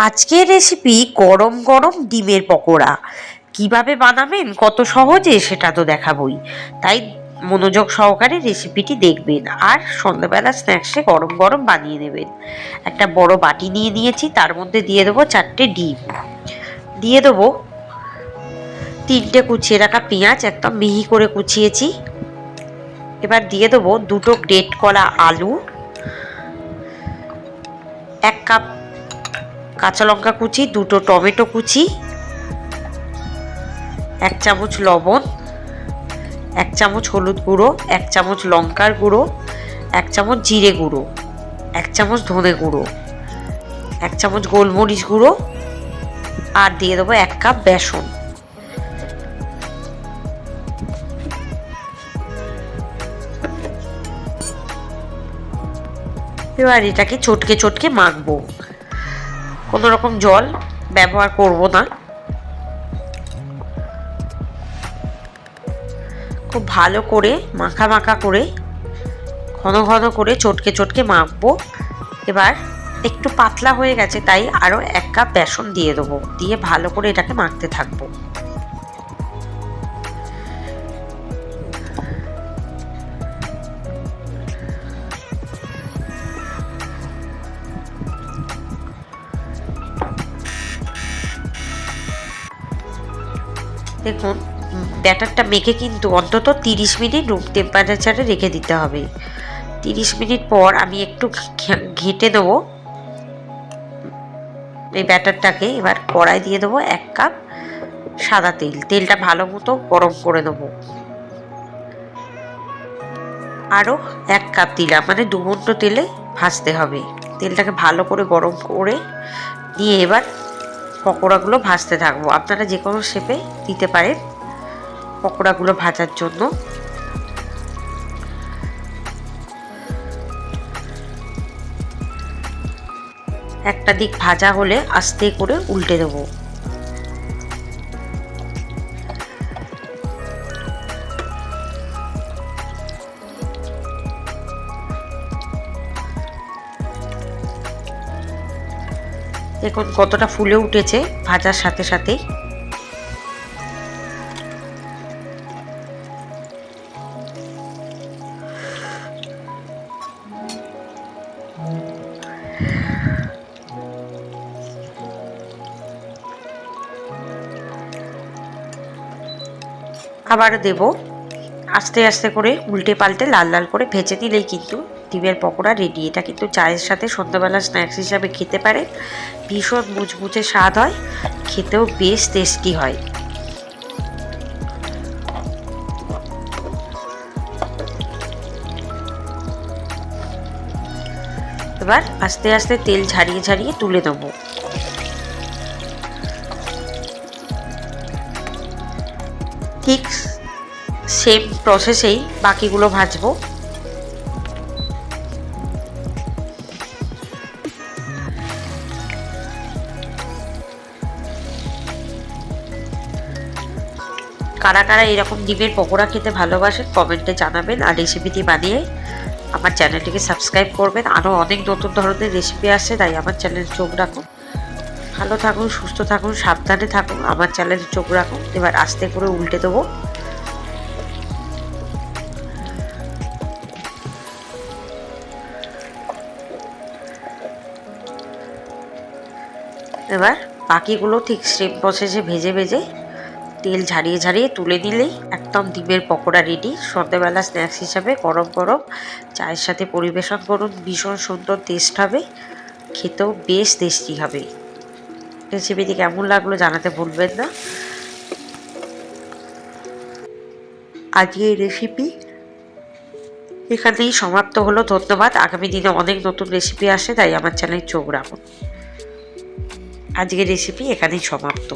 আজকের রেসিপি গরম গরম ডিমের পকোড়া। কিভাবে বানাবেন কত সহজে সেটা তো দেখাবই, তাই মনোযোগ সহকারে রেসিপিটি দেখবেন আর সন্ধ্যাবেলা স্ন্যাক্সে গরম গরম বানিয়ে নেবেন। একটা বড় বাটি নিয়ে নিয়েছি, তার মধ্যে দিয়ে দেবো 4টে ডিম, দিয়ে দেবো 3টে কুচিয়ে রাখা পেঁয়াজ, একদম মিহি করে কুচিয়েছি। এবার দিয়ে দেবো 2টো গ্রেট করা আলু, 1 কাপ কাঁচা লঙ্কা কুচি, 2টো টমেটো কুচি, 1 চামচ লবণ, 1 চামচ হলুদ গুঁড়ো, 1 চামচ লঙ্কার গুঁড়ো, 1 চামচ জিরে গুঁড়ো, 1 চামচ ধনে গুঁড়ো, 1 চামচ গোলমরিচ গুঁড়ো, আর দিয়ে দেবো 1 কাপ বেসন। এবার এটাকে চটকে চটকে মাখবো, কোনো রকম জল ব্যবহার করব না। খুব ভালো করে মাখা মাখা করে ঘন ঘন করে চটকে চটকে মাখবো। এবার একটু পাতলা হয়ে গেছে, তাই আরও 1 কাপ বেসন দিয়ে দেবো, দিয়ে ভালো করে এটাকে মাখতে থাকবো। দেখুন, ব্যাটারটা মেখে কিন্তু অন্তত 30 মিনিট রুম টেম্পারেচারে রেখে দিতে হবে। 30 মিনিট পর আমি একটু ঘেঁটে দেবো এই ব্যাটারটাকে। এবার কড়াই দিয়ে দেবো 1 কাপ সাদা তেল, তেলটা ভালো মতো গরম করে দেবো। আরও 1 কাপ দিলাম, মানে 2 ঘন্টা তেলে ভাজতে হবে। তেলটাকে ভালো করে গরম করে নিয়ে এবার পকোড়াগুলো ভাজতে থাকবো। আপনারা যে কোনো শেপে দিতে পারেন পকোড়াগুলো ভাজার জন্য। একটা দিক ভাজা হলে আস্তে করে উল্টে দেবো। দেখুন কতটা ফুলে উঠেছে ভাজার সাথে সাথেই। আবার দেব, আস্তে আস্তে করে উল্টে পাল্টে লাল লাল করে ভেজে নিলেই কিন্তু ডিমের পকোড়া রেডি। এটা কিন্তু চায়ের সাথে সন্ধ্যাবেলা স্ন্যাক্স হিসাবে খেতে পারে। ভীষণ মুচমুচে স্বাদ হয়, খেতেও বেশ টেস্টি হয়। এবার আস্তে আস্তে তেল ঝারিয়ে ঝারিয়ে তুলে দেবো। ঠিক সেম প্রসেসেই বাকিগুলো ভাজবো। কারা কারা এরকম ডিমের পকোড়া খেতে ভালোবাসেন কমেন্টে জানাবেন, আর রেসিপিটি বানিয়ে আমার চ্যানেলটিকে সাবস্ক্রাইব করবেন। আরও অনেক নতুন ধরনের রেসিপি আসছে, তাই আমার চ্যানেলে চোখ রাখুন। ভালো থাকুন, সুস্থ থাকুন, সাবধানে থাকুন, আমার চ্যানেলে চোখ রাখুন। এবার আস্তে করে উল্টে দেবো। এবার বাকিগুলো ঠিক সেম প্রসেসে ভেজে ভেজে তেল ঝারিয়ে ঝারিয়ে তুলে নিলেই একদম ডিমের পকোড়া রেডি। সন্ধ্যাবেলা স্ন্যাক্স হিসাবে গরম গরম চায়ের সাথে পরিবেশন করুন, ভীষণ সুন্দর টেস্ট হবে, খেতেও বেশ টেস্টি হবে। রেসিপিটি কেমন লাগলো জানাতে ভুলবেন না। আজকে এই রেসিপি এখানেই সমাপ্ত হলো। ধন্যবাদ। আগামী দিনে অনেক নতুন রেসিপি আসে, তাই আমার চ্যানেলে চোখ রাখুন। আজকের রেসিপি এখানেই সমাপ্ত।